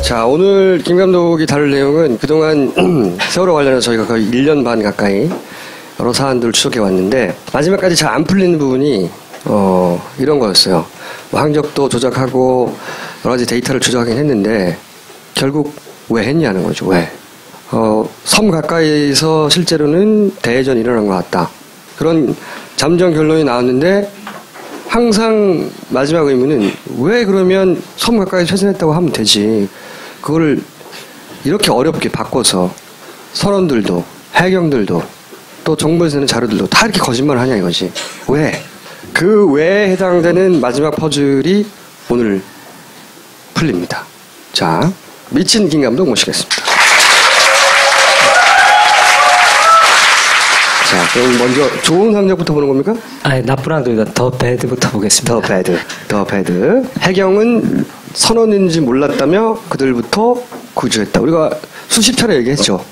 자, 오늘 김 감독이 다룰 내용은 그동안 세월호 관련해서 저희가 거의 1년 반 가까이 여러 사안들을 추적해 왔는데 마지막까지 잘 안 풀리는 부분이 이런 거였어요. 뭐 항적도 조작하고 여러 가지 데이터를 조작하긴 했는데 결국 왜 했냐는 거죠. 왜? 섬 가까이에서 실제로는 대해전이 일어난 것 같다. 그런 잠정 결론이 나왔는데 항상 마지막 의문은 왜 그러면 섬 가까이 최선했다고 하면 되지. 그걸 이렇게 어렵게 바꿔서 선원들도 해경들도 또 정부에서 내는 자료들도 다 이렇게 거짓말을 하냐 이거지. 왜? 그 왜에 해당되는 마지막 퍼즐이 오늘 풀립니다. 자, 미친 김 감독 모시겠습니다. 자, 그럼 먼저 좋은 항적부터 보는 겁니까? 아니, 나쁜 항적이다. 더 배드부터 보겠습니다. 더 배드. 해경은 선원인지 몰랐다며 그들부터 구조했다. 우리가 수십 차례 얘기했죠.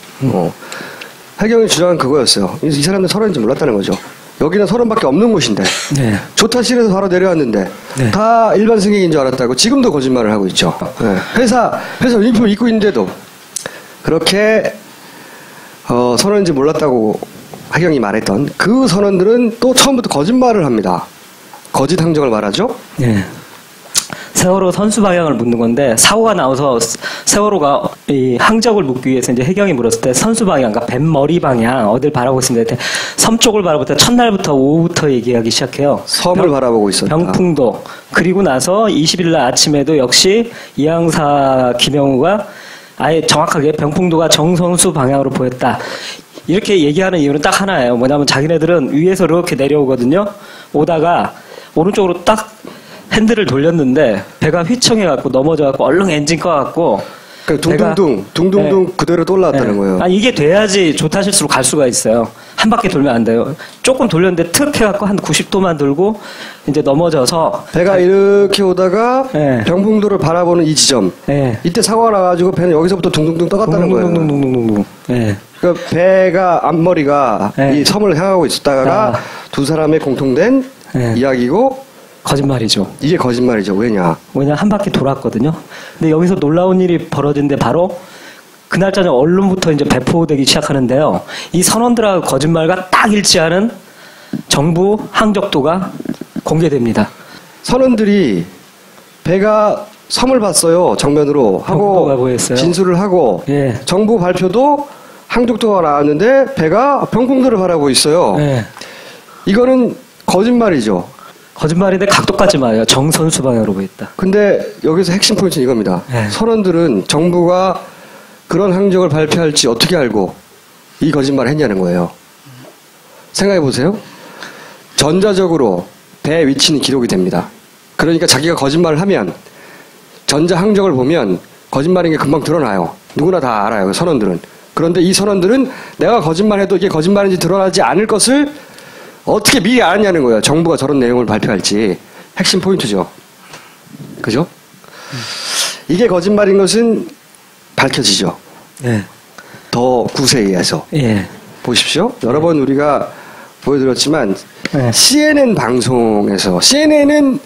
해경이 주장한 그거였어요. 이 사람들 선원인지 몰랐다는 거죠. 여기는 선원밖에 없는 곳인데 네. 조타실에서 바로 내려왔는데 네. 다 일반 승객인 줄 알았다고 지금도 거짓말을 하고 있죠. 네. 회사 유니폼을 입고 있는데도 그렇게 선원인지 몰랐다고 해경이 말했던 그 선원들은 또 처음부터 거짓말을 합니다. 거짓 항적을 말하죠. 네. 세월호 선수 방향을 묻는 건데 사고가 나와서 세월호가 이 항적을 묻기 위해서 이제 해경이 물었을 때 선수 방향, 그러니까 뱃머리 방향 어딜 바라보고 있습니다. 섬 쪽을 바라볼 때 첫날부터 오후부터 얘기하기 시작해요. 섬을 바라보고 있었다. 병풍도. 그리고 나서 20일 날 아침에도 역시 이항사 김영우가 아예 정확하게 병풍도가 정선수 방향으로 보였다. 이렇게 얘기하는 이유는 딱 하나예요. 뭐냐면 자기네들은 위에서 이렇게 내려오거든요. 오다가 오른쪽으로 딱 핸들을 돌렸는데 배가 휘청해갖고 넘어져갖고 얼른 엔진 꺼갖고 그러니까 둥둥둥 그대로 또 올라왔다는 거예요. 아니 이게 돼야지 조타실수로 갈 수가 있어요. 한 바퀴 돌면 안 돼요. 조금 돌렸는데 툭 해갖고 한 90도만 돌고 이제 넘어져서 배가 이렇게 오다가 병풍도를 바라보는 이 지점. 이때 사고가 나가지고 배는 여기서부터 둥둥둥 떠갔다는 거예요. 둥둥둥둥둥둥. 그러니까 배가 앞머리가 이 섬을 향하고 있었다가 두 사람의 공통된 이야기고 거짓말이죠. 이게 거짓말이죠. 왜냐 한 바퀴 돌았거든요. 근데 여기서 놀라운 일이 벌어진데 바로 그날 저녁 언론부터 이제 배포되기 시작하는데요. 이 선원들하고 거짓말과 딱 일치하는 정부 항적도가 공개됩니다. 선원들이 배가 섬을 봤어요. 정면으로 하고 진술을 하고 정부 발표도 항적도가 나왔는데 배가 병풍도를 바라보고 있어요. 이거는 거짓말이죠. 거짓말인데 각도까지 말이에요. 정선수 방향으로 보였다. 근데 여기서 핵심 포인트는 이겁니다. 선원들은 정부가 그런 항적을 발표할지 어떻게 알고 이 거짓말을 했냐는 거예요. 생각해 보세요. 전자적으로 배 위치는 기록이 됩니다. 그러니까 자기가 거짓말을 하면 전자 항적을 보면 거짓말인 게 금방 드러나요. 누구나 다 알아요. 선원들은. 그런데 이 선원들은 내가 거짓말해도 이게 거짓말인지 드러나지 않을 것을 어떻게 미리 알았냐는 거예요. 정부가 저런 내용을 발표할지. 핵심 포인트죠. 그죠? 이게 거짓말인 것은 밝혀지죠. 더 구세에 의해서. 보십시오. 여러 번 우리가 보여드렸지만 CNN 방송에서 CNN은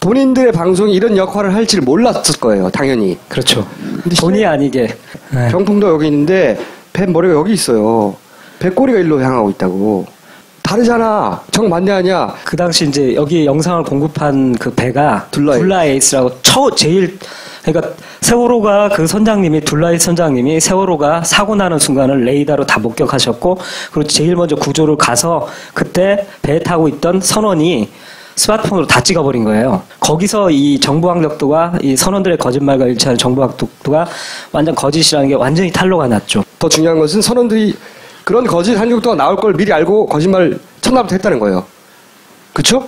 본인들의 방송이 이런 역할을 할지를 몰랐을 거예요. 당연히. 그렇죠. 근데 본의 아니게. 병풍도 여기 있는데 배 머리가 여기 있어요. 배 꼬리가 일로 향하고 있다고. 다르잖아. 정반대하냐. 그 당시 이제 여기 영상을 공급한 그 배가 둘라에이스라고 그러니까 세월호가 그 선장님이 둘라에이스 선장님이 세월호가 사고 나는 순간을 레이더로 다 목격하셨고 그리고 제일 먼저 구조를 가서 그때 배에 타고 있던 선원이 스마트폰으로 다 찍어버린 거예요. 거기서 이 정부 항적도가 이 선원들의 거짓말과 일치하는 정부 항적도가 완전 거짓이라는 게 완전히 탄로가 났죠. 더 중요한 것은 선원들이 그런 거짓 항적도가 나올 걸 미리 알고 거짓말 첫날부터 했다는 거예요. 그쵸?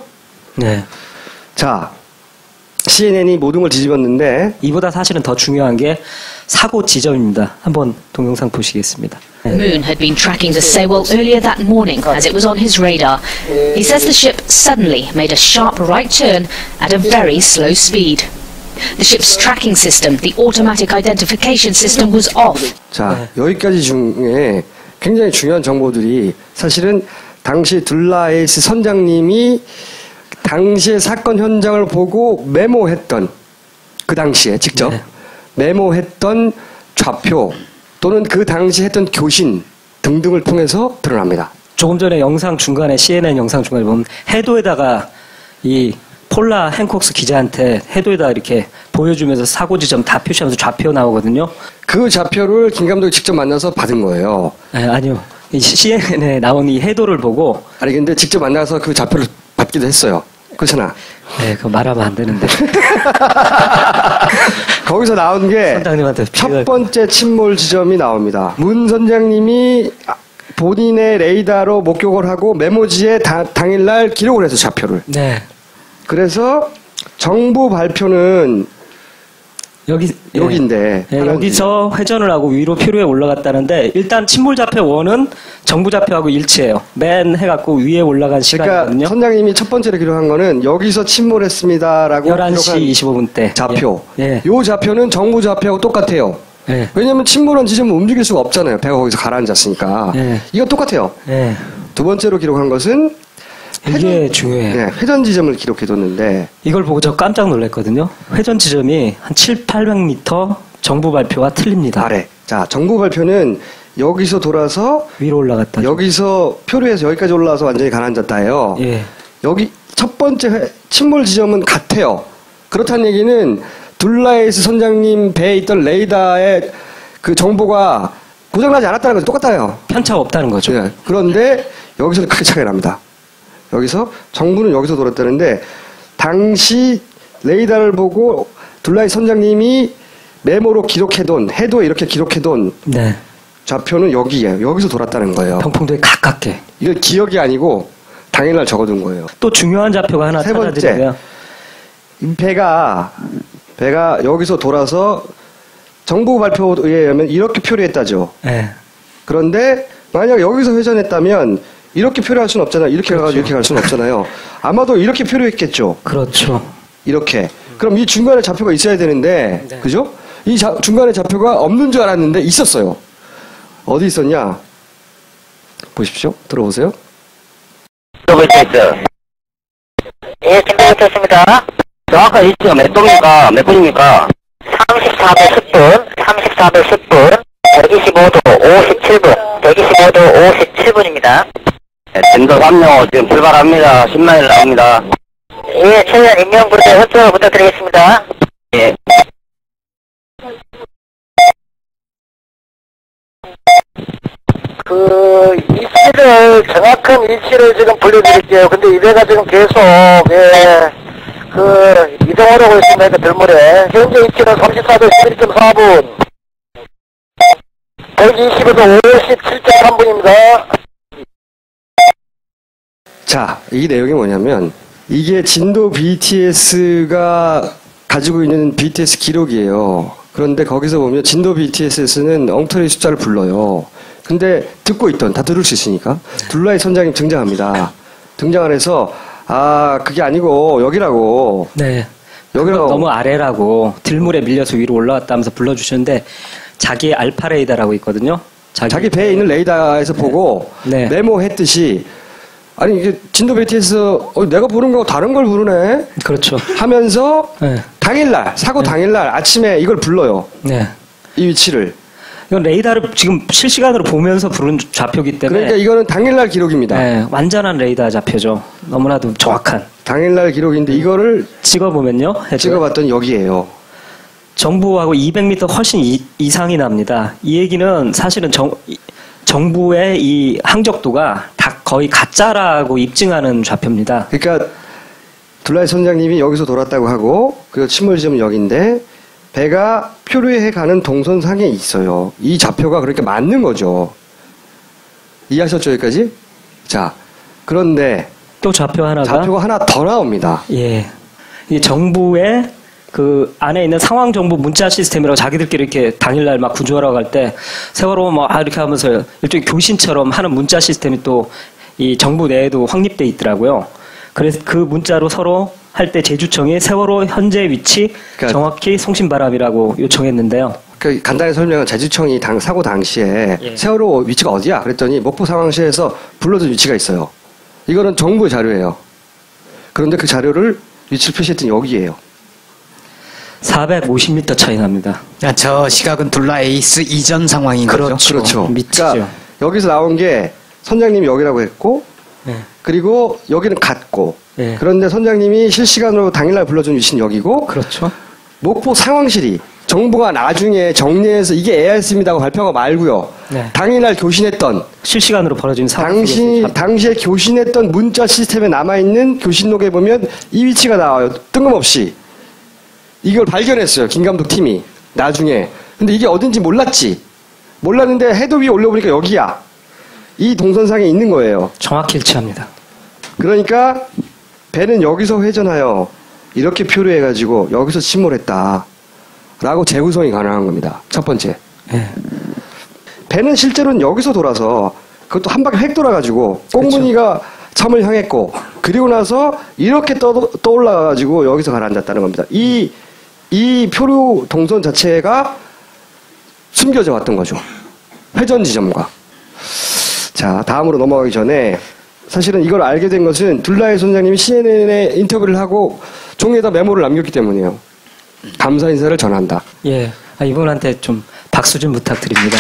네. 자, CNN이 모든 걸 뒤집었는데 이보다 사실은 더 중요한 게 사고 지점입니다. 한번 동영상 보시겠습니다. Moon had been tracking the Sewol earlier that morning as it was on his radar. He says the ship suddenly made a sharp right turn at a very slow speed. The ship's tracking system, the automatic identification system, was off. 자, 여기까지 중에 굉장히 중요한 정보들이 사실은 당시 둘라에이스 선장님이 당시의 사건 현장을 보고 메모했던 그 당시에 직접 메모했던 좌표 또는 그 당시 했던 교신 등등을 통해서 드러납니다. 조금 전에 영상 중간에 CNN 영상 중간에 보면 해도에다가 이 폴라 행콕스 기자한테 해도에다 이렇게 보여주면서 사고 지점 다 표시하면서 좌표 나오거든요. 그 좌표를 김 감독이 직접 만나서 받은 거예요. 네, 아니요. 이 CNN에 나온 이 해도를 보고. 아니 근데 직접 만나서 그 좌표를 받기도 했어요. 그렇잖아. 네, 그거 말하면 안 되는데. 거기서 나온 게 선장님한테 첫 번째 침몰 지점이 나옵니다. 문 선장님이 본인의 레이더로 목격을 하고 메모지에 당일날 기록을 해서 좌표를. 네. 그래서 정부 발표는 여기인데 네, 여기서 회전을 하고 위로 표류에 올라갔다는데 일단 침몰 좌표 1은 정부 좌표하고 일치해요. 맨 해갖고 위에 올라간 시간이거든요. 그러니까 선장님이 첫 번째로 기록한 거는 여기서 침몰했습니다라고 11시 25분 때 좌표. 예. 요 좌표는 정부 좌표하고 똑같아요. 예. 왜냐하면 침몰한 지점은 움직일 수가 없잖아요. 배가 거기서 가라앉았으니까. 예. 이거 똑같아요. 예. 두 번째로 기록한 것은 이게 중요해요. 네, 회전 지점을 기록해뒀는데 이걸 보고 저 깜짝 놀랐거든요. 회전 지점이 한 700~800m 정부 발표와 틀립니다. 아래. 자, 정부 발표는 여기서 돌아서 위로 올라갔다. 여기서 표류해서 여기까지 올라와서 완전히 가라앉았다예요. 예. 여기 첫 번째 침몰 지점은 같아요. 그렇다는 얘기는 둘라이스 선장님 배에 있던 레이더의 그 정보가 고장나지 않았다는 것도 똑같아요. 편차가 없다는 거죠. 네. 그런데 여기서는 크게 차이가 납니다. 여기서 정부는 여기서 돌았다는데 당시 레이더를 보고 둘라이스 선장님이 메모로 기록해둔 해도에 이렇게 기록해둔 네. 좌표는 여기에요. 여기서 돌았다는 거예요. 평풍도에 가깝게. 이걸 기억이 아니고 당일날 적어둔 거예요. 또 중요한 좌표가 하나 세 번째, 찾아드리고요. 배가 여기서 돌아서 정부 발표에 의하면 이렇게 표류했다죠. 네. 그런데 만약 여기서 회전했다면 이렇게 표류할 수는 없잖아요. 이렇게 그렇죠. 가가지고 이렇게 갈 수는 없잖아요. 아마도 이렇게 표류했겠죠. 그렇죠. 이렇게. 그럼 이 중간에 좌표가 있어야 되는데, 네. 그죠? 이 중간에 좌표가 없는 줄 알았는데 있었어요. 어디 있었냐? 보십시오. 들어오세요. 예, 김대국했습니다. 정확한 위치가 몇 동입니까? 몇 분입니까? 34배 10분, 34배 10분, 125도 57분, 125도 57분입니다. 네, 진도 3호 지금 출발합니다. 10마일 나옵니다. 예, 최대한 인명부대 협조 부탁드리겠습니다. 예. 위치를, 정확한 위치를 지금 불러드릴게요. 근데 이 배가 지금 계속, 이동을 하고 있습니다. 그 들물에. 현재 위치는 34도 11.4분. 125도 57.3분입니다. 자, 이 내용이 뭐냐면, 이게 진도 BTS가 가지고 있는 BTS 기록이에요. 그런데 거기서 보면 진도 BTS에서는 엉터리 숫자를 불러요. 근데 듣고 있던, 다 들을 수 있으니까. 둘라이 선장님 등장합니다. 등장을 해서, 그게 아니고, 여기라고. 네. 여기라고. 너무 아래라고 들물에 밀려서 위로 올라왔다면서 불러주셨는데 자기 알파 레이더라고 있거든요. 자기 배에 있는 레이더에서 보고 네. 메모했듯이 아니 이게 진도 BTS 내가 부른 거하고 다른 걸 부르네. 그렇죠. 하면서 네. 당일날 사고 당일날 아침에 이걸 불러요. 네. 이 위치를. 이건 레이더를 지금 실시간으로 보면서 부른 좌표기 때문에. 그러니까 이거는 당일날 기록입니다. 네, 완전한 레이더 좌표죠. 너무나도 정확한. 당일날 기록인데 이거를 찍어보면요. 찍어봤더니 여기에요. 정부하고 200m 훨씬 이상이 납니다. 이 얘기는 사실은 정부의 이 항적도가 다 거의 가짜라고 입증하는 좌표입니다. 그러니까 둘라이 선장님이 여기서 돌았다고 하고 그리고 침몰 지점은 여기인데 배가 표류해 가는 동선상에 있어요. 이 좌표가 그렇게 맞는 거죠. 이해하셨죠, 여기까지? 자, 그런데 또 좌표가 하나 더 나옵니다. 예. 이 정부의 그 안에 있는 상황 정보 문자 시스템이라고 자기들끼리 이렇게 당일날 막 구조하러 갈 때 세월호 뭐 이렇게 하면서 일종의 교신처럼 하는 문자 시스템이 또 이 정부 내에도 확립돼 있더라고요. 그래서 그 문자로 서로 할 때 제주청이 세월호 현재 위치 그러니까 정확히 송신바람이라고 요청했는데요. 그 간단히 설명은 제주청이 사고 당시에 세월호 위치가 어디야? 그랬더니 목포 상황시에서 불러준 위치가 있어요. 이거는 정부의 자료예요. 그런데 그 자료를 위치를 표시했더니 여기예요. 450m 차이 납니다. 저 시각은 둘라 에이스 이전 상황인 거죠? 그렇죠. 미치죠. 그러니까 여기서 나온 게 선장님이 여기라고 했고, 네. 그리고 여기는 같고, 네. 그런데 선장님이 실시간으로 당일날 불러준 위치는 여기고, 그렇죠. 목포 상황실이 정부가 나중에 정리해서 이게 ARC입니다고 발표한 거 말고요. 네. 당일날 교신했던 실시간으로 벌어진 상황. 당시에 교신했던 문자 시스템에 남아있는 교신록에 보면 이 위치가 나와요. 뜬금없이. 이걸 발견했어요. 김 감독 팀이. 나중에. 근데 이게 어딘지 몰랐지. 몰랐는데 해도 위에 올려보니까 여기야. 이 동선상에 있는 거예요. 정확히 일치합니다. 그러니까 배는 여기서 회전하여 이렇게 표류해가지고 여기서 침몰했다. 라고 재구성이 가능한 겁니다. 첫 번째. 네. 배는 실제로는 여기서 돌아서 그것도 한 바퀴 획 돌아가지고 꽁무니가 섬을 향했고 그리고 나서 이렇게 떠올라가지고 여기서 가라앉았다는 겁니다. 이 표류 동선 자체가 숨겨져 왔던 거죠. 회전 지점과. 자, 다음으로 넘어가기 전에 사실은 이걸 알게 된 것은 둘라이 선장님이 CNN에 인터뷰를 하고 종이에다 메모를 남겼기 때문이에요. 감사 인사를 전한다. 예. 이분한테 좀 박수 좀 부탁드립니다.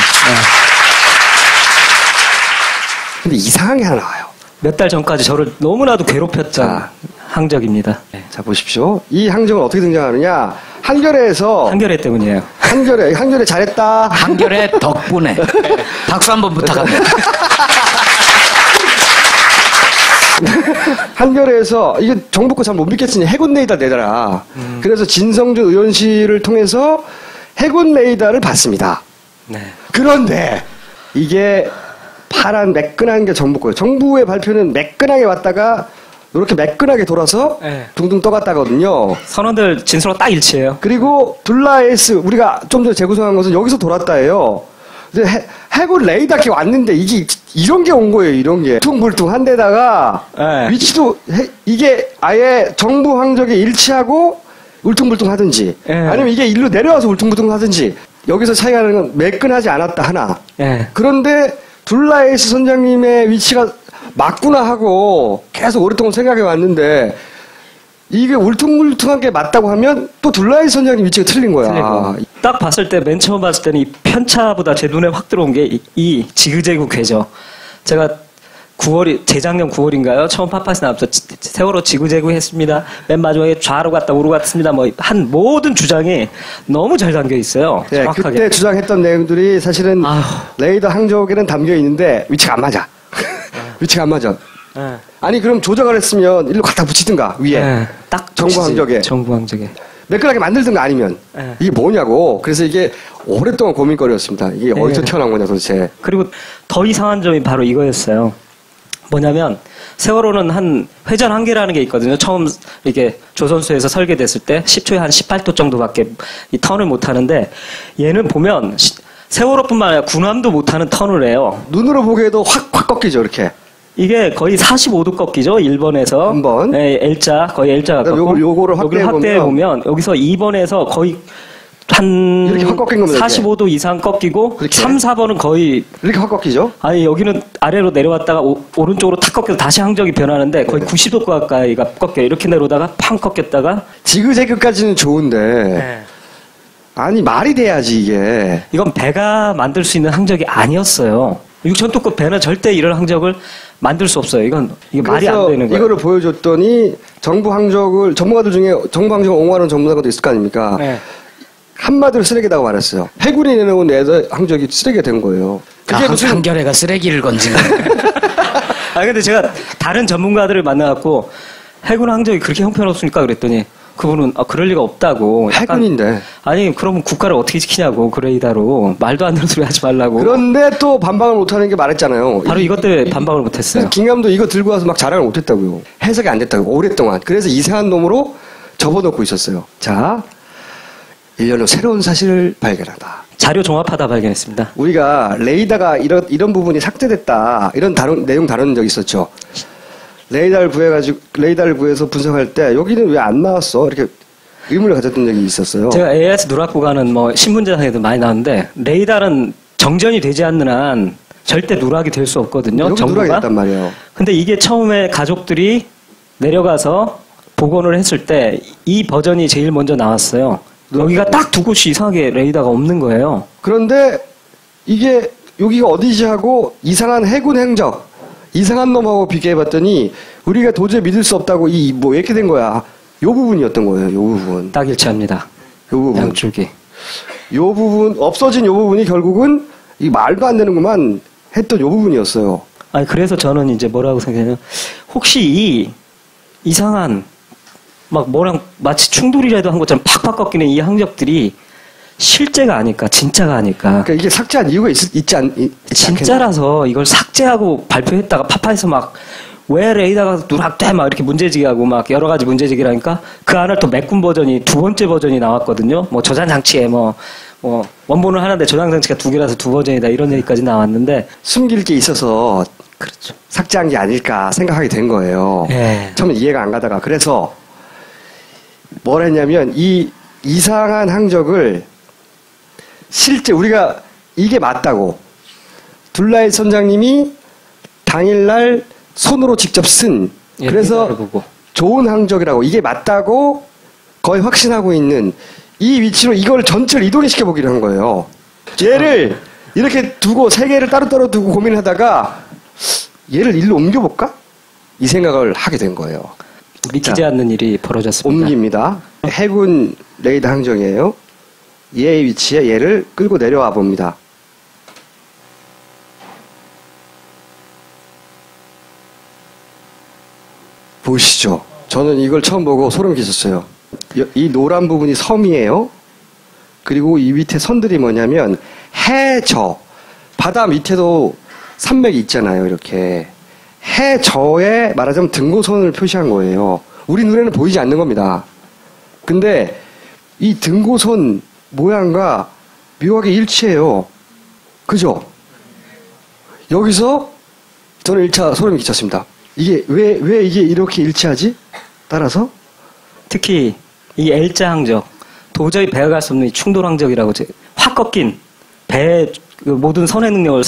근데 이상한 게 하나 나와요. 몇 달 전까지 저를 너무나도 괴롭혔던 항적입니다. 자, 보십시오. 이 항적은 어떻게 등장하느냐. 한겨레에서. 한겨레 때문이에요. 한겨레 잘했다. 한겨레 덕분에. 박수 한번 부탁합니다. 한겨레에서 이게 정부 거 잘 못 믿겠으니 해군 레이더 내더라. 그래서 진성준 의원실을 통해서 해군 레이더를 봤습니다. 네. 그런데 이게 파란 매끈한 게 정부 거예요. 정부의 발표는 매끈하게 왔다가 이렇게 매끈하게 돌아서 네. 둥둥 떠갔다거든요. 선원들 진술과 딱 일치해요. 그리고 둘라에스 우리가 좀 전에 재구성한 것은 여기서 돌았다예요. 해군 레이더가 왔는데 이게 이런 게 온 거예요. 이런 게 울퉁불퉁한 데다가 네. 위치도 이게 아예 정부 항적에 일치하고 울퉁불퉁하든지 네. 아니면 이게 일로 내려와서 울퉁불퉁하든지 여기서 차이가 나는 건 매끈하지 않았다 하나. 네. 그런데 둘라에스 선장님의 위치가 맞구나 하고 계속 오랫동안 생각해 왔는데 이게 울퉁불퉁한 게 맞다고 하면 또 둘라에스 선장님 위치가 틀린 거야. 틀리고. 딱 봤을 때 맨 처음 봤을 때는 이 편차보다 제 눈에 확 들어온 게 이 지그재그 궤죠. 제가 재작년 9월인가요? 처음 팟팟에 나왔죠. 세월호 지그재그 했습니다. 맨 마지막에 좌로 갔다 우로 갔습니다. 한 모든 주장이 너무 잘 담겨 있어요. 네, 정확하게. 그때 주장했던 내용들이 사실은 레이더 항적에는 담겨 있는데 위치가 안 맞아. 위치가 안 맞아. 네. 아니 그럼 조작을 했으면 일로 갖다 붙이든가 위에. 네, 딱 정부 항적에. 정부 항적에. 매끈하게 만들든가 아니면 네. 이게 뭐냐고. 그래서 이게 오랫동안 고민거리였습니다. 이게 어디서 튀어나온 거냐 도대체. 그리고 더 이상한 점이 바로 이거였어요. 뭐냐면 세월호는 한 회전 한계라는 게 있거든요. 처음 이렇게 조선소에서 설계됐을 때 10초에 한 18도 정도밖에 이 턴을 못 하는데 얘는 보면 세월호뿐만 아니라 군함도 못 하는 턴을 해요. 눈으로 보기에도 확 꺾이죠 이렇게. 이게 거의 45도 꺾이죠. 1번에서 한 번. 네, L자 거의 L자 가깝고 요거를 확대해 보면 여기서 2번에서 거의 한 이렇게 확 꺾인 겁니다. 45도 이상 꺾이고 이렇게. 3, 4번은 거의 이렇게 확 꺾이죠. 아니 여기는 아래로 내려왔다가 오른쪽으로 탁 꺾여서 다시 항적이 변하는데 거의 90도 가까이가 꺾여요. 이렇게 내려오다가 팡 꺾였다가 지그재그까지는 좋은데 아니 말이 돼야지 이게. 이건 배가 만들 수 있는 항적이 아니었어요. 6,000톤급 배는 절대 이런 항적을 만들 수 없어요. 이게 말이 안 되는 거예요. 이거를 보여줬더니 전문가들 중에 정부 항적을 옹호하는 전문가도 있을 거 아닙니까? 네. 한마디로 쓰레기라고 말했어요. 해군이 내놓은 레이더 항적이 쓰레기가 된 거예요. 그게 무슨 한겨레가 쓰레기를 건진 거예요. 근데 제가 다른 전문가들을 만나갖고 해군 항적이 그렇게 형편없습니까? 그랬더니 그분은 그럴 리가 없다고. 해군인데. 아니 그러면 국가를 어떻게 지키냐고 그 레이더로. 말도 안 되는 소리 하지 말라고. 그런데 또 반박을 못하는 게 말했잖아요. 바로 이것 때문에 반박을 못했어요. 김감도 이거 들고 와서 막 자랑을 못했다고요. 해석이 안 됐다고 오랫동안. 그래서 이상한 놈으로 접어놓고 있었어요. 자, 1년 후 새로운 사실을 발견하다. 자료 종합하다 발견했습니다. 우리가 레이더가 이런 부분이 삭제됐다. 이런 내용 다룬 적 있었죠. 레이더를 구해서 분석할 때 여기는 왜 안 나왔어? 이렇게 의문을 가졌던 적이 있었어요. 제가 AIS 누락 구간은 신문제상에도 많이 나오는데 레이더는 정전이 되지 않는 한 절대 누락이 될 수 없거든요. 여기 누락이 됐단 말이에요. 근데 이게 처음에 가족들이 내려가서 복원을 했을 때 이 버전이 제일 먼저 나왔어요. 여기가 딱 두 곳이 이상하게 레이더가 없는 거예요. 그런데 이게 여기가 어디지 하고 이상한 해군 행적, 이상한 놈하고 비교해봤더니 우리가 도저히 믿을 수 없다고 뭐 이렇게 된 거야. 요 부분이었던 거예요. 요 부분. 딱 일치합니다. 요 부분. 양쪽이. 요 부분 없어진 요 부분이 결국은 이 말도 안 되는구만 했던 요 부분이었어요. 아니 그래서 저는 이제 뭐라고 생각해요? 혹시 이 이상한 막 뭐랑 마치 충돌이라도 한 것처럼 팍팍 꺾이는 이 항적들이 실제가 아닐까, 진짜가 아닐까. 그러니까 이게 삭제한 이유가 있지 않겠나? 진짜라서 이걸 삭제하고 발표했다가 파파에서 막 왜 레이더가 누락돼 막 이렇게 문제제기 하고 막 여러 가지 문제제기를 하니까 그 안을 또 메꾼 버전이 두 번째 버전이 나왔거든요. 뭐 저장 장치에 뭐 원본은 하나인데 저장 장치가 두 개라서 두 버전이다 이런 얘기까지 나왔는데 숨길 게 있어서 그렇죠. 삭제한 게 아닐까 생각하게 된 거예요. 예. 처음에 이해가 안 가다가 그래서 뭘 했냐면 이 이상한 항적을 실제 우리가 이게 맞다고 둘라이 선장님이 당일날 손으로 직접 쓴 그래서 좋은 항적이라고 이게 맞다고 거의 확신하고 있는 이 위치로 이걸 전체를 이동시켜 보기로 한 거예요. 얘를 이렇게 두고 세 개를 따로따로 두고 고민하다가 얘를 일로 옮겨볼까? 이 생각을 하게 된 거예요. 믿기지 않는 일이 벌어졌습니다. 옮깁니다. 해군 레이더 항정이에요. 얘의 위치에 얘를 끌고 내려와 봅니다. 보시죠. 저는 이걸 처음 보고 소름 끼쳤어요. 이 노란 부분이 섬이에요. 그리고 이 밑에 선들이 뭐냐면 해저, 바다 밑에도 산맥이 있잖아요. 이렇게 해저에 말하자면 등고선을 표시한 거예요. 우리 눈에는 보이지 않는 겁니다. 근데 이 등고선 모양과 묘하게 일치해요. 그죠? 여기서 저는 1차 소름이 끼쳤습니다. 이게 왜 이게 이렇게 일치하지? 따라서 특히 이 L자 항적 도저히 배가 갈 수 없는 이 충돌 항적이라고 확 꺾인 배의 그 모든 선의 능력을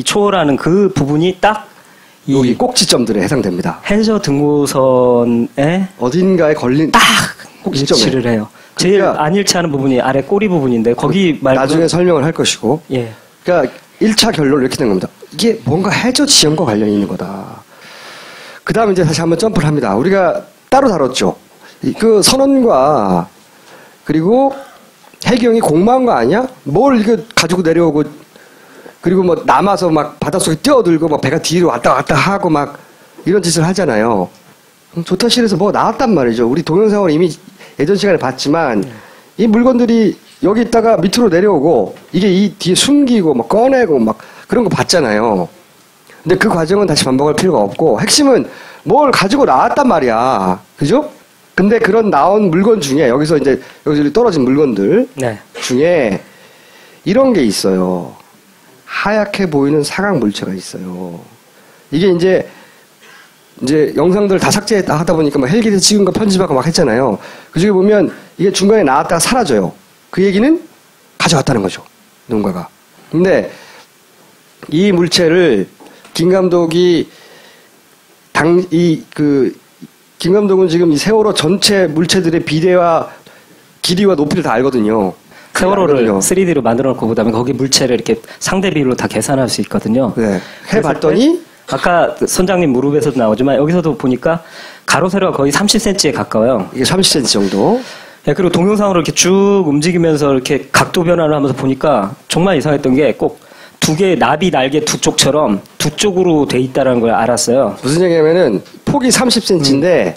초월하는 그 부분이 딱 여기 꼭지점들에 해당됩니다. 해저 등고선에 어딘가에 걸린 딱 일치를 해요. 제일 그러니까 안 일치하는 부분이 아래 꼬리 부분인데 거기 말고 나중에 설명을 할 것이고 예. 그러니까 1차 결론은 이렇게 된 겁니다. 이게 뭔가 해저 지형과 관련이 있는 거다. 그 다음에 이제 다시 한번 점프를 합니다. 우리가 따로 다뤘죠. 그 선원과 그리고 해경이 공모한 거 아니야? 뭘 이거 가지고 내려오고 그리고 뭐 남아서 막 바닷속에 뛰어들고 막 배가 뒤로 왔다 갔다 하고 막 이런 짓을 하잖아요. 조타실에서 뭐 나왔단 말이죠. 우리 동영상을 이미 예전 시간에 봤지만 이 물건들이 여기 있다가 밑으로 내려오고 이게 이 뒤에 숨기고 막 꺼내고 막 그런 거 봤잖아요. 근데 그 과정은 다시 반복할 필요가 없고 핵심은 뭘 가지고 나왔단 말이야. 그죠? 근데 그런 나온 물건 중에 여기서 떨어진 물건들 네. 중에 이런 게 있어요. 하얗게 보이는 사각 물체가 있어요. 이게 이제 영상들 다 삭제했다 하다 보니까 막 헬기에서 찍은 거 편집하고 막 했잖아요. 그 중에 보면 이게 중간에 나왔다가 사라져요. 그 얘기는 가져왔다는 거죠. 누군가가. 근데 이 물체를 김 감독이 김 감독은 지금 이 세월호 전체 물체들의 비례와 길이와 높이를 다 알거든요. 세월호를 3D로 만들어 놓고 보다면 거기 물체를 이렇게 상대 비율로 다 계산할 수 있거든요. 네. 해봤더니 아까 선장님 무릎에서도 나오지만 여기서도 보니까 가로 세로가 거의 30cm에 가까워요. 이게 30cm 정도. 네, 그리고 동영상으로 이렇게 쭉 움직이면서 이렇게 각도 변화를 하면서 보니까 정말 이상했던 게 꼭 두 개의 나비 날개 두 쪽처럼 두 쪽으로 돼 있다는 걸 알았어요. 무슨 얘기냐면은 폭이 30cm인데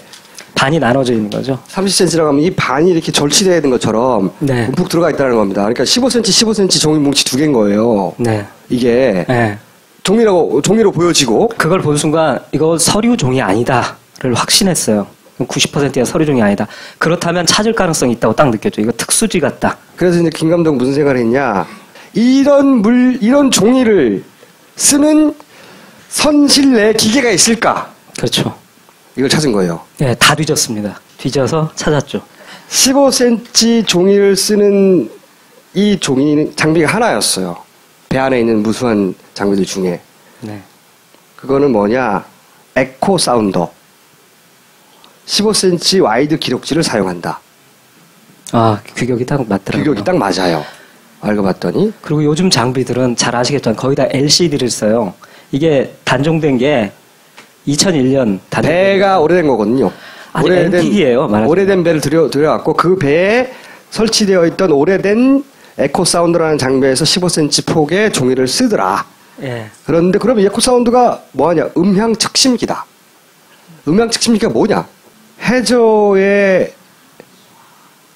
반이 나눠져 있는 거죠. 30cm라고 하면 이 반이 이렇게 절치되어 있는 것처럼 네. 움푹 들어가 있다는 겁니다. 그러니까 15cm, 15cm 종이 뭉치 두 개인 거예요. 네. 이게 네. 종이로 보여지고 그걸 본 순간 이거 서류 종이 아니다를 확신했어요. 90%가 서류 종이 아니다. 그렇다면 찾을 가능성이 있다고 딱 느꼈죠. 이거 특수지 같다. 그래서 이제 김 감독 무슨 생각을 했냐? 이런 종이를 쓰는 선실 내 기계가 있을까? 그렇죠. 이걸 찾은 거예요. 네, 다 뒤졌습니다. 뒤져서 찾았죠. 15cm 종이를 쓰는 이 장비가 하나였어요. 배 안에 있는 무수한 장비들 중에. 네. 그거는 뭐냐? 에코 사운더. 15cm 와이드 기록지를 사용한다. 아, 규격이 딱 맞더라고요. 규격이 딱 맞아요. 알고 봤더니. 그리고 요즘 장비들은 잘 아시겠지만 거의 다 LCD를 써요. 이게 단종된 게 2001년 배가 오래된 거거든요. 아니, 앤틱이에요. 오래된 배를 들여갖고 그 배에 설치되어 있던 오래된 에코 사운드라는 장비에서 15cm 폭의 종이를 쓰더라. 예. 그런데 그럼 에코 사운드가 뭐하냐? 음향 측심기다. 음향 측심기가 뭐냐? 해저의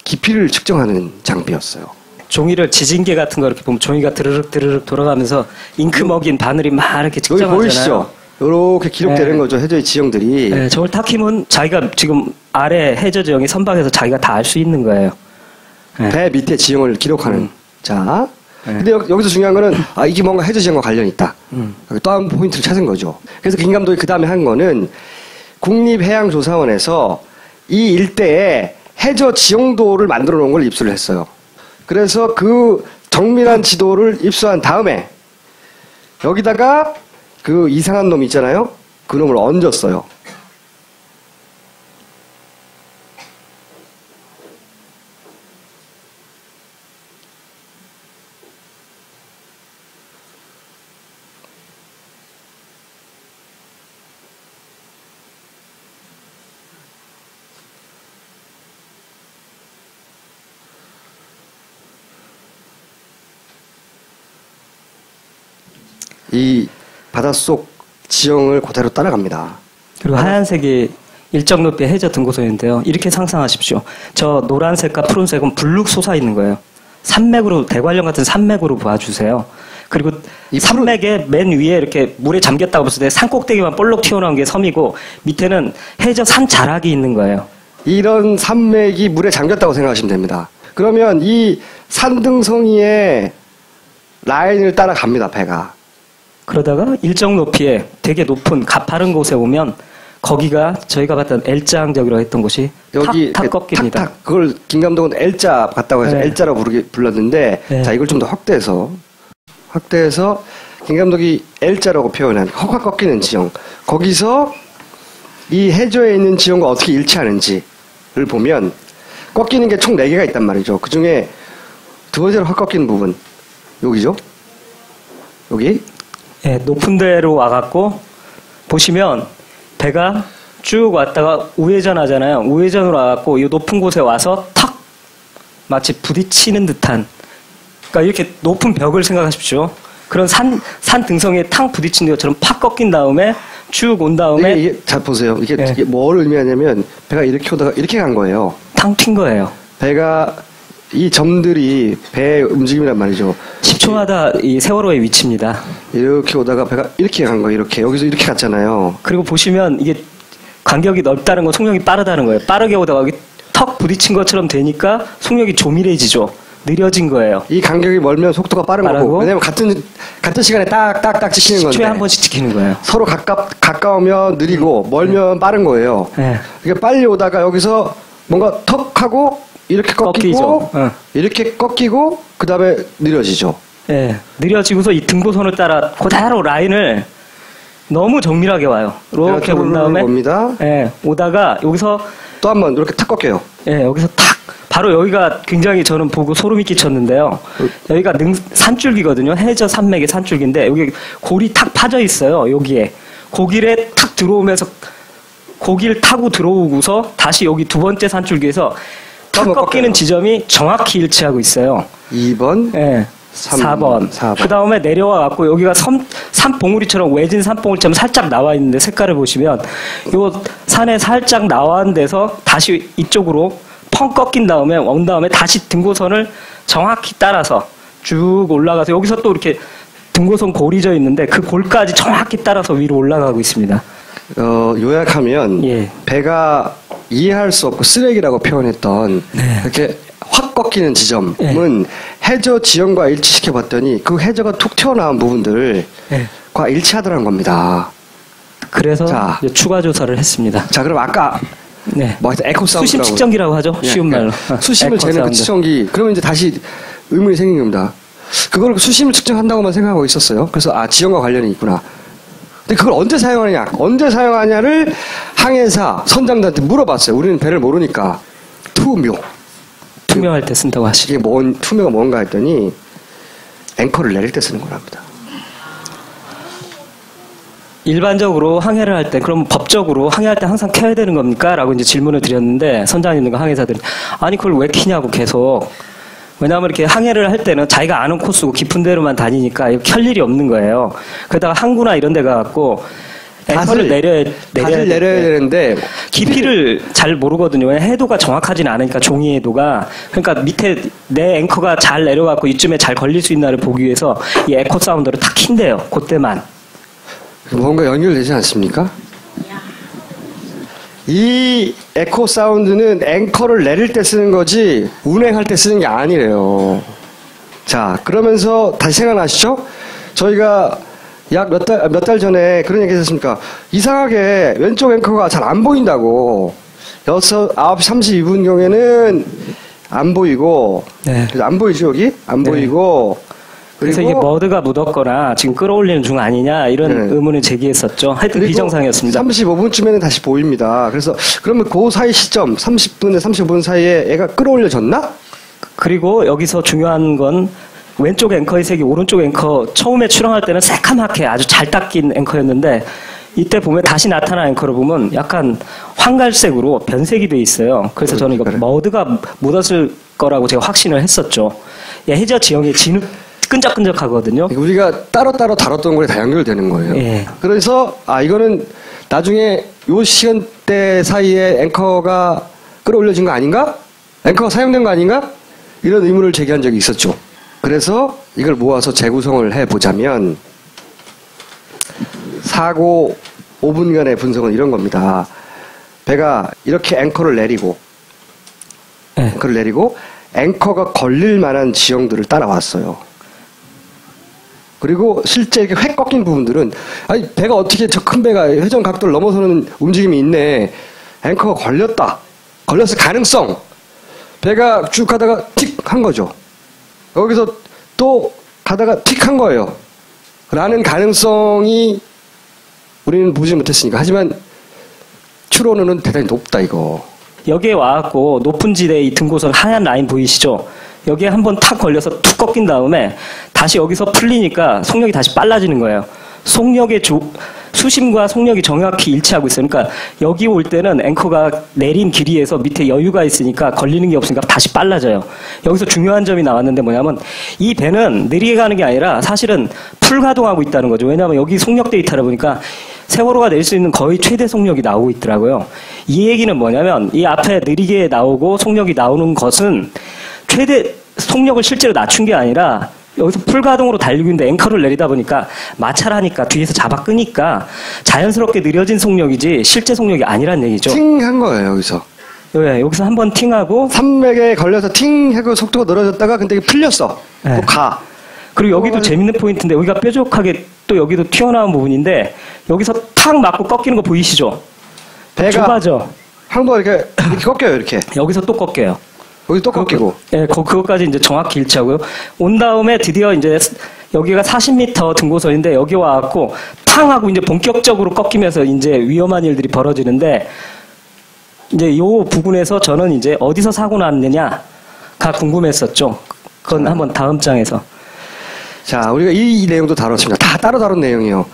깊이를 측정하는 장비였어요. 종이를 지진계 같은 거 이렇게 보면 종이가 드르륵 드르륵 돌아가면서 잉크 먹인 바늘이 막 이렇게 측정하잖아요. 여기 보이시죠? 이렇게 기록되는 거죠. 해저의 지형들이. 네, 저걸 탁 키면 자기가 지금 아래 해저 지형이 선박에서 자기가 다 알 수 있는 거예요. 네. 배 밑에 지형을 기록하는. 자. 근데 여기서 중요한 거는 이게 뭔가 해저 지형과 관련이 있다. 또 한 포인트를 찾은 거죠. 그래서 김 감독이 그 다음에 한 거는 국립해양조사원에서 이 일대에 해저 지형도를 만들어 놓은 걸 입수를 했어요. 그래서 그 정밀한 지도를 입수한 다음에 여기다가 그 이상한 놈 있잖아요. 그 놈을 얹었어요. 이 바닷속 지형을 그대로 따라갑니다. 그리고 하얀색이 일정 높이의 해저 등고선인데요. 이렇게 상상하십시오. 저 노란색과 푸른색은 불룩 솟아 있는 거예요. 산맥으로, 대관령 같은 산맥으로 봐주세요. 그리고 이 산맥의 맨 위에 이렇게 물에 잠겼다고 봤을 때 산꼭대기만 볼록 튀어나온 게 섬이고 밑에는 해저 산 자락이 있는 거예요. 이런 산맥이 물에 잠겼다고 생각하시면 됩니다. 그러면 이 산등성이의 라인을 따라갑니다, 배가. 그러다가 일정 높이에 되게 높은 가파른 곳에 오면 거기가 저희가 봤던 L자항적이라고 했던 곳이 여기 탁 꺾입니다. 탁탁 그걸 김 감독은 L자 같다고 해서 네. L자라고 불렀는데 네. 자 이걸 좀 더 확대해서 김 감독이 L자라고 표현한 확 꺾이는 지형 거기서 이 해저에 있는 지형과 어떻게 일치하는지를 보면 꺾이는 게 총 4개가 있단 말이죠. 그중에 두 번째로 확 꺾이는 부분 여기죠. 여기 네, 높은 데로 와갖고 보시면 배가 쭉 왔다가 우회전 하잖아요. 우회전으로 와갖고 이 높은 곳에 와서 탁 마치 부딪히는 듯한 그러니까 이렇게 높은 벽을 생각하십시오. 그런 산 등성이에 탕 부딪힌 것처럼 팍 꺾인 다음에 쭉 온 다음에 이게 잘 보세요. 이게 네. 뭘 의미하냐면 배가 이렇게 오다가 이렇게 간 거예요. 탕 튄 거예요. 배가 이 점들이 배의 움직임이란 말이죠. 10초마다 이 세월호의 위치입니다. 이렇게 오다가 배가 이렇게 간 거예요. 이렇게 여기서 이렇게 갔잖아요. 그리고 보시면 이게 간격이 넓다는 건 속력이 빠르다는 거예요. 빠르게 오다가 여기 턱 부딪힌 것처럼 되니까 속력이 조밀해지죠. 느려진 거예요. 이 간격이 멀면 속도가 빠른 거고. 왜냐면 같은 시간에 딱딱딱 찍히는 건데. 10초에 한 번씩 찍히는 거예요. 서로 가까우면 느리고 멀면 빠른 거예요. 네. 이게 빨리 오다가 여기서 뭔가 턱 하고 이렇게 꺾이고 이렇게 꺾이고 그 다음에 느려지죠. 네. 느려지고서 이 등고선을 따라 그대로 라인을 너무 정밀하게 와요. 이렇게 온 다음에 옵니다. 네. 오다가 여기서 또 한 번 이렇게 탁 꺾여요. 네, 여기서 탁 바로 여기가 굉장히 저는 보고 소름이 끼쳤는데요. 여기가 산줄기거든요. 해저 산맥의 산줄기인데 여기 골이 탁 파져 있어요. 여기에 고길에 탁 들어오면서 고길 타고 들어오고서 다시 여기 두 번째 산줄기에서 탁 꺾이는 지점이 정확히 일치하고 있어요. 2번, 네. 4번. 그 다음에 내려와 갖고 여기가 산봉우리처럼 외진 산봉우리처럼 살짝 나와 있는데 색깔을 보시면 요 산에 살짝 나와 있는 데서 다시 이쪽으로 펑 꺾인 다음에 온 다음에 다시 등고선을 정확히 따라서 쭉 올라가서 여기서 또 이렇게 등고선 골이 져 있는데 그 골까지 정확히 따라서 위로 올라가고 있습니다. 요약하면 예. 배가 이해할 수 없고 쓰레기라고 표현했던 네. 이렇게 확 꺾이는 지점은 네. 해저 지형과 일치시켜 봤더니 그 해저가 툭 튀어나온 부분들과 네. 일치하더란 겁니다. 그래서 자. 이제 추가 조사를 했습니다. 자, 그럼 아까 네. 뭐 에코 사운드 수심 측정기라고 하죠. 쉬운 말로. 수심을 재는 그 측정기. 그러면 이제 다시 의문이 생긴 겁니다. 그걸 수심을 측정한다고만 생각하고 있었어요. 그래서 지형과 관련이 있구나. 근데 그걸 언제 사용하냐를 항해사 선장들한테 물어봤어요. 우리는 배를 모르니까 투 투명할 때 쓴다고 하시죠. 이게 투명가 뭔가 했더니 앵커를 내릴 때 쓰는 거랍니다. 일반적으로 항해를 할 때, 그럼 법적으로 항해할 때 항상 켜야 되는 겁니까? 라고 이제 질문을 드렸는데, 선장님과 항해사들이, 아니, 그걸 왜 켜냐고 계속. 왜냐하면 이렇게 항해를 할 때는 자기가 아는 코스고 깊은 데로만 다니니까 켤 일이 없는 거예요. 그러다가 항구나 이런 데 가갖고, 앵커를 내려야 되는데, 깊이를 잘 모르거든요. 왜냐면 해도가 정확하진 않으니까, 종이 해도가. 그러니까 밑에 내 앵커가 잘 내려갖고 이쯤에 잘 걸릴 수 있나를 보기 위해서 이 에코 사운드를 탁 킨대요. 그때만. 뭔가 연결되지 않습니까? 이 에코 사운드는 앵커를 내릴 때 쓰는 거지 운행할 때 쓰는 게 아니래요. 자, 그러면서 다시 생각나시죠? 저희가 약 몇 달 전에 그런 얘기 했었습니까? 이상하게 왼쪽 앵커가 잘 안 보인다고. 9시 32분경에는 안 보이고, 네. 안 보이죠, 여기? 안 네. 보이고, 그래서 이게 머드가 묻었거나 지금 끌어올리는 중 아니냐 이런 의문을 제기했었죠. 하여튼 비정상이었습니다. 35분쯤에는 다시 보입니다. 그래서 그러면 그 사이 시점 30분에 35분 사이에 얘가 끌어올려졌나? 그리고 여기서 중요한 건 왼쪽 앵커의 색이 오른쪽 앵커 처음에 출항할 때는 새카맣게 아주 잘 닦인 앵커였는데 이때 보면 다시 나타난 앵커를 보면 약간 황갈색으로 변색이 돼 있어요. 그래서 저는 이거 머드가 묻었을 거라고 제가 확신을 했었죠. 해저 지형이 진흙 끈적끈적하거든요. 우리가 따로따로 다뤘던 거에 다 연결되는 거예요. 예. 그래서 이거는 나중에 요 시간대 사이에 앵커가 끌어올려진 거 아닌가? 앵커가 사용된 거 아닌가? 이런 의문을 제기한 적이 있었죠. 그래서 이걸 모아서 재구성을 해보자면 사고 5분간의 분석은 이런 겁니다. 배가 이렇게 앵커를 내리고 앵커가 걸릴 만한 지형들을 따라왔어요. 그리고 실제 이렇게 획 꺾인 부분들은 아니 배가 어떻게 저 큰 배가 회전 각도를 넘어서는 움직임이 있네. 앵커가 걸렸을 가능성. 배가 쭉 가다가 틱 한 거죠. 여기서 또 가다가 틱 한 거예요. 라는 가능성이 우리는 보지 못했으니까. 하지만 추론은 대단히 높다 이거. 여기에 와갖고 높은 지대에 이 등고선 하얀 라인 보이시죠? 여기에 한번 탁 걸려서 툭 꺾인 다음에 다시 여기서 풀리니까 속력이 다시 빨라지는 거예요. 속력의 수심과 속력이 정확히 일치하고 있어요. 그러니까 여기 올 때는 앵커가 내린 길이에서 밑에 여유가 있으니까 걸리는 게 없으니까 다시 빨라져요. 여기서 중요한 점이 나왔는데 뭐냐면 이 배는 느리게 가는 게 아니라 사실은 풀가동하고 있다는 거죠. 왜냐하면 여기 속력 데이터를 보니까 세월호가 낼 수 있는 거의 최대 속력이 나오고 있더라고요. 이 얘기는 뭐냐면 이 앞에 느리게 나오고 속력이 나오는 것은 최대 속력을 실제로 낮춘 게 아니라 여기서 풀가동으로 달리고 있는데 앵커를 내리다 보니까 마찰하니까 뒤에서 잡아 끄니까 자연스럽게 느려진 속력이지 실제 속력이 아니란 얘기죠. 팅한 거예요 여기서. 네, 여기서 한번 팅하고 산맥에 걸려서 팅하고 속도가 늘어졌다가 근데 이게 풀렸어. 네. 또 가. 그리고 여기도 재밌는 포인트인데 여기가 뾰족하게 또 여기도 튀어나온 부분인데 여기서 탁 맞고 꺾이는 거 보이시죠? 배가 좁아져. 항도가 이렇게 꺾여요 이렇게. 여기서 또 꺾여요. 여기 또 꺾이고. 예, 그것까지 이제 정확히 일치하고요. 온 다음에 드디어 이제 여기가 40m 등고선인데 여기 와갖고 탕하고 이제 본격적으로 꺾이면서 이제 위험한 일들이 벌어지는데 이제 요 부분에서 저는 이제 어디서 사고 났느냐가 궁금했었죠. 그건 한번 다음 장에서. 자, 우리가 이 내용도 다뤘습니다. 다 따로 다룬 내용이에요.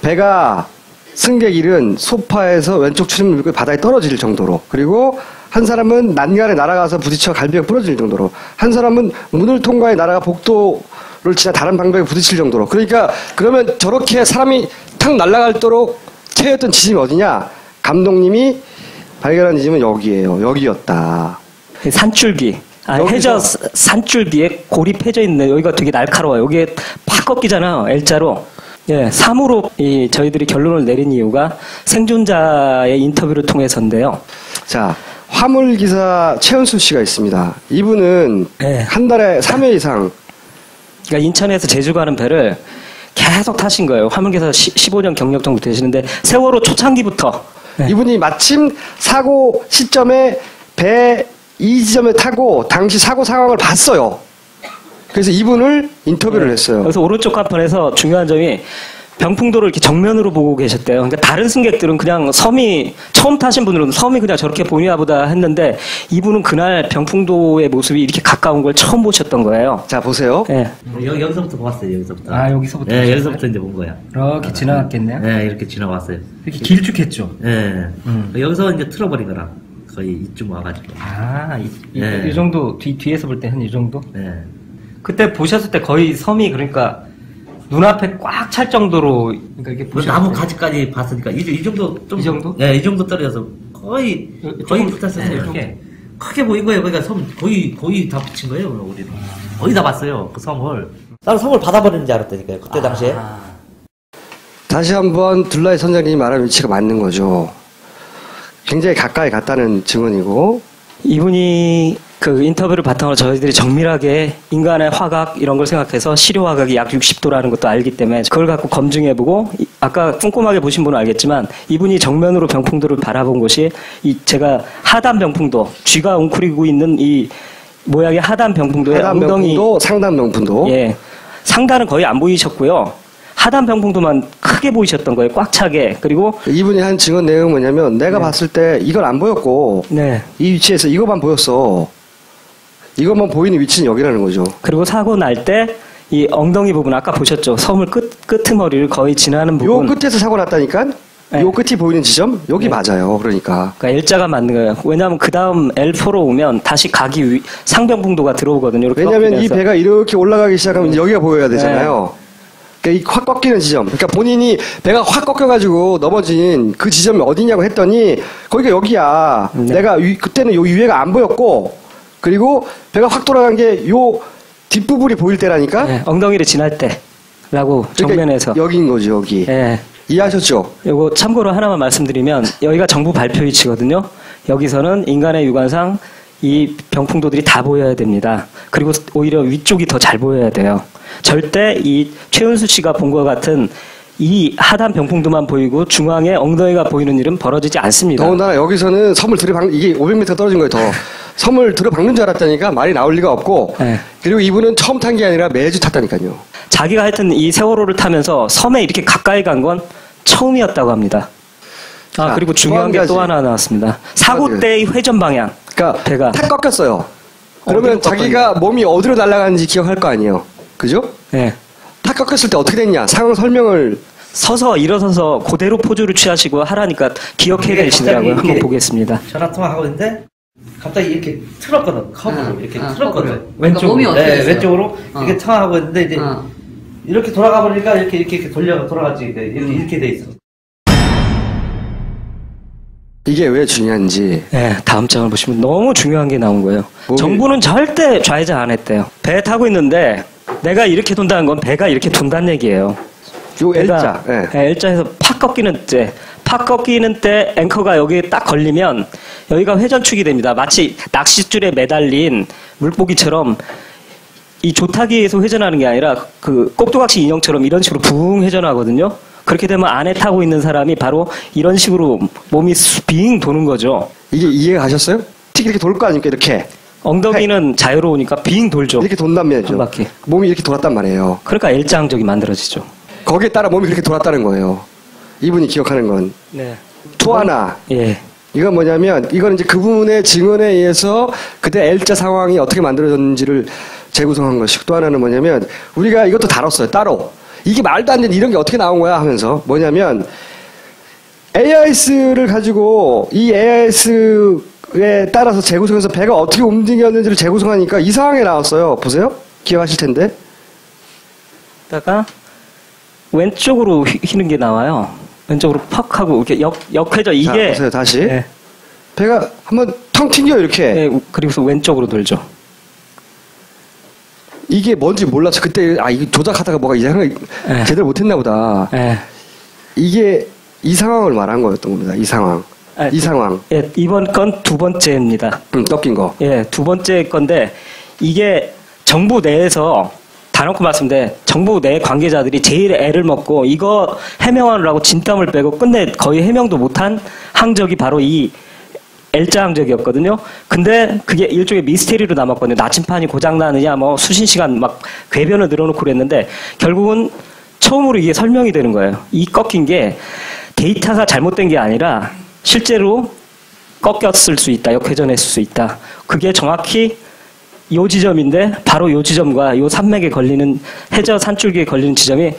배가 승객일은 소파에서 왼쪽 추진물 밀고 바다에 떨어질 정도로, 그리고 한 사람은 난간에 날아가서 부딪혀 갈비가 부러질 정도로, 한 사람은 문을 통과해 날아가 복도를 지나 다른 방벽에 부딪힐 정도로. 그러니까 그러면 저렇게 사람이 탁 날아갈도록 채였던 지점이 어디냐? 감독님이 발견한 지점은 여기예요. 여기였다. 산줄기. 해저 산줄기에 고립해져 있는 여기가 되게 날카로워요. 여기에 팍 꺾이잖아요. L자로. 예, 3으로 저희들이 결론을 내린 이유가 생존자의 인터뷰를 통해서인데요. 자, 화물기사 최은수 씨가 있습니다. 이분은 네. 한 달에 3회 이상. 그러니까 인천에서 제주 가는 배를 계속 타신 거예요. 화물기사 15년 경력 정도 되시는데 세월호 초창기부터. 네. 이분이 마침 사고 시점에 배 이 지점에 타고 당시 사고 상황을 봤어요. 그래서 이분을 인터뷰를 했어요. 그래서 오른쪽 간판에서 중요한 점이 병풍도를 이렇게 정면으로 보고 계셨대요. 그러니까 다른 승객들은 그냥 섬이 처음 타신 분들은 섬이 그냥 저렇게 보이나 보다 했는데 이분은 그날 병풍도의 모습이 이렇게 가까운 걸 처음 보셨던 거예요. 자, 보세요. 네. 여기서부터 봤어요. 여기서부터. 아, 여기서부터. 네, 여기서부터 이제 본 거야. 이렇게 지나갔겠네요. 네, 이렇게 지나왔어요. 이렇게 길쭉했죠. 네. 여기서 이제 틀어버린 거라. 거의 이쯤 와가지고. 아, 네. 이 정도 뒤에서 볼 때 한 이 정도? 네. 그때 보셨을 때 거의 섬이 그러니까 눈앞에 꽉 찰 정도로 그러니까 이렇게 뭐 나무 가지까지 봤으니까 이 정도 좀. 이 정도? 네, 이 정도 떨어져서 거의 붙었어요. 네, 이렇게 크게 보인 거예요. 그러니까 섬 거의 다 붙인 거예요. 우리는 거의 다 봤어요. 그 섬을. 나는 섬을 받아버리는 줄 알았다니까요. 그때 당시에. 다시 한번 둘라이 선장님이 말한 위치가 맞는 거죠. 굉장히 가까이 갔다는 증언이고. 이분이 그 인터뷰를 바탕으로 저희들이 정밀하게 인간의 화각 이런 걸 생각해서 시료 화각이 약 60도라는 것도 알기 때문에 그걸 갖고 검증해보고 아까 꼼꼼하게 보신 분은 알겠지만 이분이 정면으로 병풍도를 바라본 곳이 이 제가 하단 병풍도 쥐가 웅크리고 있는 이 모양의 하단 병풍도의 하단 엉덩이 병풍도, 상단 병풍도. 예, 상단은 거의 안 보이셨고요. 하단 병풍도만 크게 보이셨던 거예요. 꽉 차게. 그리고 이분이 한 증언 내용은 뭐냐면 내가 봤을 때 이건 안 보였고 네. 이 위치에서 이것만 보였어. 이것만 보이는 위치는 여기라는 거죠. 그리고 사고 날 때 이 엉덩이 부분 아까 보셨죠? 섬을 끄트머리를 거의 지나는 부분. 요 끝에서 사고 났다니까? 네. 요 끝이 보이는 지점? 여기 맞아요. 그러니까. 그러니까 L자가 맞는 거예요. 왜냐하면 그 다음 L4로 오면 다시 각이 상병풍도가 들어오거든요. 이렇게 왜냐하면 이 꺾이면서. 배가 이렇게 올라가기 시작하면 여기가 보여야 되잖아요. 그러니까 이 확 꺾이는 지점. 그러니까 본인이 배가 확 꺾여가지고 넘어진 그 지점이 어디냐고 했더니 거기가 여기야. 내가 그때는 요 위에가 안 보였고 그리고 배가 확 돌아간 게 요 뒷부분이 보일 때라니까. 네, 엉덩이를 지날 때라고 정면에서. 그러니까 여기인 거죠. 여기. 네. 이해하셨죠? 요거 참고로 하나만 말씀드리면 여기가 정부 발표 위치거든요. 여기서는 인간의 육안상 이 병풍도들이 다 보여야 됩니다. 그리고 오히려 위쪽이 더 잘 보여야 돼요. 절대 이 최은수 씨가 본 것 같은 이 하단 병풍도만 보이고 중앙에 엉덩이가 보이는 일은 벌어지지 않습니다. 더군다나 여기서는 섬을 이게 500m 떨어진 거예요. 더 섬을 들어박는 줄 알았다니까 말이 나올 리가 없고. 네. 그리고 이분은 처음 탄 게 아니라 매주 탔다니까요. 자기가 하여튼 이 세월호를 타면서 섬에 이렇게 가까이 간 건 처음이었다고 합니다. 아, 자, 그리고 중요한 게 또 하나 나왔습니다. 사고 때의 회전 방향. 그러니까 배가 탁 꺾였어요. 그러면 어디로 자기가 몸이 어디로 날아가는지 기억할 거 아니에요. 그죠? 네. 탁 꺾였을 때 어떻게 됐냐? 상황 설명을. 서서 일어서서 그대로 포즈를 취하시고 하라니까 기억해 계시더라고요. 한번 보겠습니다. 전화 통화하고 있는데 갑자기 이렇게 틀었거든. 컵으로 이렇게 틀었거든. 그러니까 몸이 어떻게 네, 됐어요? 왼쪽으로 이렇게 통화하고 있는데 이제 이렇게 돌아가 버리니까 이렇게 돌아가지 이렇게 돼 있어. 이게 왜 중요한지. 네, 다음 장을 보시면 너무 중요한 게 나온 거예요. 정부는 절대 좌회전 안 했대요. 배 타고 있는데 내가 이렇게 돈다는 건 배가 이렇게 돈다는 얘기예요. 요 L자. 네. L자에서 팍 꺾이는 때 앵커가 여기에 딱 걸리면 여기가 회전축이 됩니다. 마치 낚싯줄에 매달린 물고기처럼 이 조타기에서 회전하는 게 아니라 그 꼭두각시 인형처럼 이런 식으로 붕 회전하거든요. 그렇게 되면 안에 타고 있는 사람이 바로 이런 식으로 몸이 빙 도는 거죠. 이게 이해가 가셨어요? 틱 이렇게 돌 거 아닙니까? 이렇게. 엉덩이는 자유로우니까 빙 돌죠. 이렇게 돈단 말이죠. 한 바퀴. 몸이 이렇게 돌았단 말이에요. 그러니까 L자 항적이 만들어지죠. 거기에 따라 몸이 그렇게 돌았다는 거예요. 이분이 기억하는 건. 네. 또 하나. 예. 이건 뭐냐면 이건 이제 그분의 증언에 의해서 그때 L자 상황이 어떻게 만들어졌는지를 재구성한 것이고 또 하나는 뭐냐면 우리가 이것도 다뤘어요. 따로. 이게 말도 안 되는 이런 게 어떻게 나온 거야 하면서 뭐냐면 AIS를 가지고 이 AIS에 따라서 재구성해서 배가 어떻게 움직였는지를 재구성하니까 이 상황에 나왔어요. 보세요. 기억하실 텐데. 다가 왼쪽으로 휘는 게 나와요. 왼쪽으로 팍 하고 이렇게 역회전 이게 자, 보세요. 다시. 네. 배가 한번 텅 튕겨 이렇게. 네, 그리고서 왼쪽으로 돌죠. 이게 뭔지 몰라서 그때 이거 조작하다가 뭐가 이상하게 네. 제대로 못했나 보다. 네. 이게 이 상황을 말한 거였던 겁니다. 이 상황. 이 상황. 예, 이번 건 두 번째입니다. 꺾인 거. 예, 두 번째 건데 이게 정부 내에서 다놓고 말씀드린데 정부 내 관계자들이 제일 애를 먹고 이거 해명하느라고 진땀을 빼고 끝내 거의 해명도 못한 항적이 바로 이 L자 항적이었거든요. 근데 그게 일종의 미스테리로 남았거든요. 나침판이 고장나느냐 뭐 수신 시간 막 궤변을 늘어놓고 그랬는데 결국은 처음으로 이게 설명이 되는 거예요. 이 꺾인 게 데이터가 잘못된 게 아니라 실제로 꺾였을 수 있다. 역회전했을 수 있다. 그게 정확히 요 지점인데 바로 요 지점과 요 산맥에 걸리는 해저 산줄기에 걸리는 지점이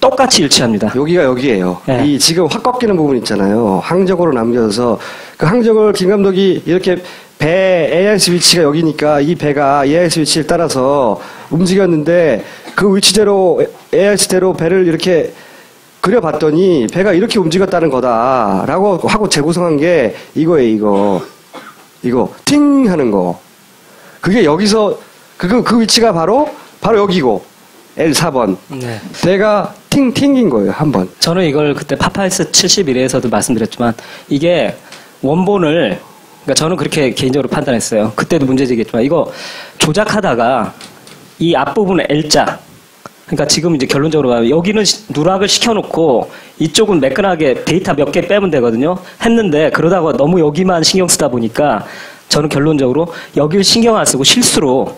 똑같이 일치합니다. 여기가 여기예요. 네. 이 지금 확 꺾이는 부분 있잖아요. 항적으로 남겨서 그 항적을 김 감독이 이렇게 배 AIS 위치가 여기니까 이 배가 AIS 위치를 따라서 움직였는데 그 위치대로 AIS대로 배를 이렇게 그려봤더니 배가 이렇게 움직였다는 거다라고 하고 재구성한 게 이거예요. 이거 팅 하는 거. 그게 여기서 그 위치가 바로 여기고 L4번. 네. 배가 튕긴 거예요, 한 번. 저는 이걸 그때 파파이스 71에서도 말씀드렸지만 이게 원본을 그러니까 저는 그렇게 개인적으로 판단했어요. 그때도 문제제기했지만 이거 조작하다가 이 앞부분에 L자 그러니까 지금 이제 결론적으로 가면 여기는 누락을 시켜놓고 이쪽은 매끈하게 데이터 몇 개 빼면 되거든요. 했는데 그러다가 너무 여기만 신경 쓰다 보니까 저는 결론적으로 여기를 신경 안 쓰고 실수로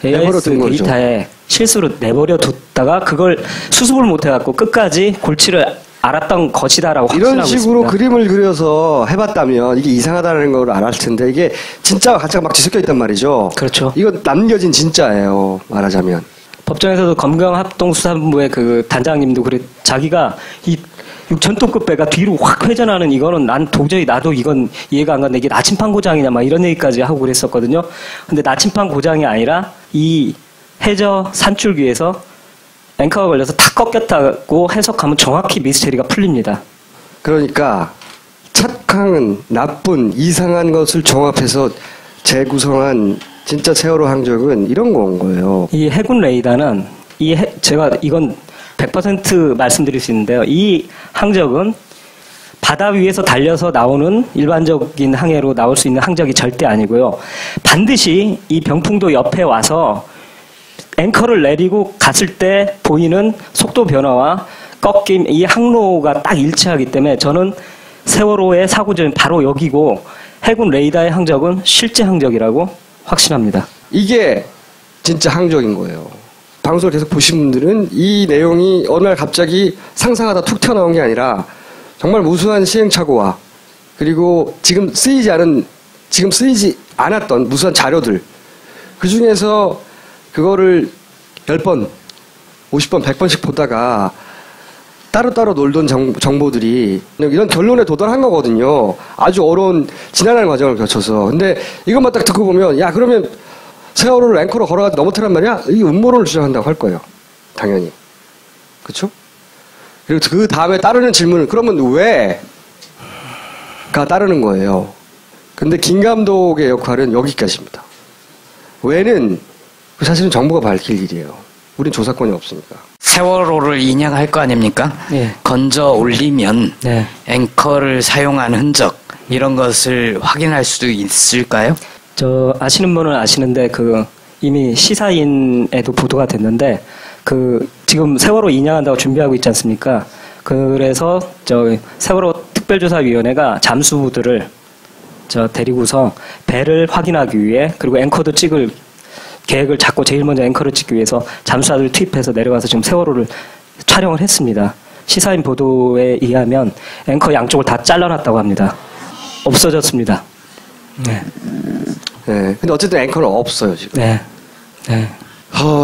AIS 데이터에 실수로 내버려 뒀다가 그걸 수습을 못 해갖고 끝까지 골치를 알았던 것이다라고 확신하고 이런 식으로 있습니다. 그림을 그려서 해봤다면 이게 이상하다는 걸 알았을 텐데 이게 진짜 가짜가 막 뒤섞여 있단 말이죠. 그렇죠. 이거 남겨진 진짜예요, 말하자면. 법정에서도 검경합동수사본부의 그 단장님도 그래 자기가 이 6,000톤급 배가 뒤로 확 회전하는 이거는 난 도저히 나도 이건 이해가 안 가는데 이게 나침판 고장이냐 막 이런 얘기까지 하고 그랬었거든요. 근데 나침판 고장이 아니라 이 해저 산줄기에서 앵커가 걸려서 탁 꺾였다고 해석하면 정확히 미스테리가 풀립니다. 그러니까 착한, 나쁜, 이상한 것을 종합해서 재구성한 진짜 세월호 항적은 이런 건 거예요. 이 해군 레이더는 제가 이건 100% 말씀드릴 수 있는데요. 이 항적은 바다 위에서 달려서 나오는 일반적인 항해로 나올 수 있는 항적이 절대 아니고요. 반드시 이 병풍도 옆에 와서 앵커를 내리고 갔을 때 보이는 속도 변화와 꺾임, 이 항로가 딱 일치하기 때문에 저는 세월호의 사고점이 바로 여기고 해군 레이더의 항적은 실제 항적이라고 확신합니다. 이게 진짜 항적인 거예요. 방송을 계속 보신 분들은 이 내용이 어느 날 갑자기 상상하다 툭 튀어나온 게 아니라 정말 무수한 시행착오와 그리고 지금 쓰이지 않았던 무수한 자료들 그 중에서 그거를 10번, 50번, 100번씩 보다가 따로따로 놀던 정보들이 이런 결론에 도달한 거거든요. 아주 어려운 지난한 과정을 거쳐서. 근데 이것만 딱 듣고 보면 야 그러면 세월호를 앵커로 걸어가지고 넘어뜨란 말이야? 이 음모론을 주장한다고 할 거예요. 당연히. 그렇죠? 그리고 그 다음에 따르는 질문은 그러면 왜가 따르는 거예요. 근데 김 감독의 역할은 여기까지입니다. 왜는 사실은 정부가 밝힐 일이에요. 우린 조사권이 없으니까. 세월호를 인양할 거 아닙니까? 네. 건져 올리면 네. 앵커를 사용한 흔적 이런 것을 확인할 수도 있을까요? 저 아시는 분은 아시는데 그 이미 시사인에도 보도가 됐는데 그 지금 세월호 인양한다고 준비하고 있지 않습니까? 그래서 저 세월호 특별조사위원회가 잠수부들을 데리고서 배를 확인하기 위해 그리고 앵커도 찍을 계획을 잡고 제일 먼저 앵커를 찍기 위해서 잠수사들을 투입해서 내려가서 지금 세월호를 촬영을 했습니다. 시사인 보도에 의하면 앵커 양쪽을 다 잘라놨다고 합니다. 없어졌습니다. 네. 네. 근데 어쨌든 앵커는 없어요, 지금. 네. 네.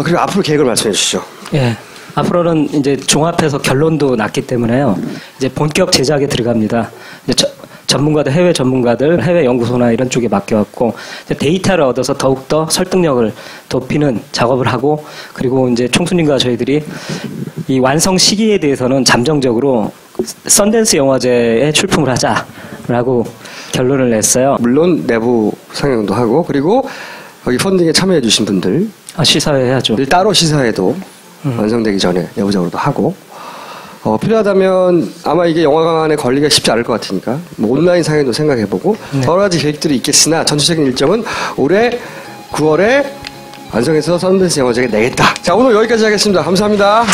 그리고 앞으로 계획을 말씀해 주시죠. 예. 앞으로는 이제 종합해서 결론도 났기 때문에요. 이제 본격 제작에 들어갑니다. 이제 전문가들, 해외 전문가들, 해외 연구소나 이런 쪽에 맡겨왔고, 데이터를 얻어서 더욱더 설득력을 높이는 작업을 하고, 그리고 이제 총수님과 저희들이 이 완성 시기에 대해서는 잠정적으로 썬댄스 영화제에 출품을 하자라고 결론을 냈어요. 물론 내부 상영도 하고, 그리고 거기 펀딩에 참여해주신 분들. 시사회 해야죠. 따로 시사회도 완성되기 전에 내부적으로도 하고, 필요하다면 아마 이게 영화관에 걸리기가 쉽지 않을 것 같으니까 뭐 온라인 상영도 생각해보고 여러 가지 계획들이 있겠으나 전체적인 일정은 올해 9월에 완성해서 썬댄스 영화제에 내겠다. 자, 오늘 여기까지 하겠습니다. 감사합니다.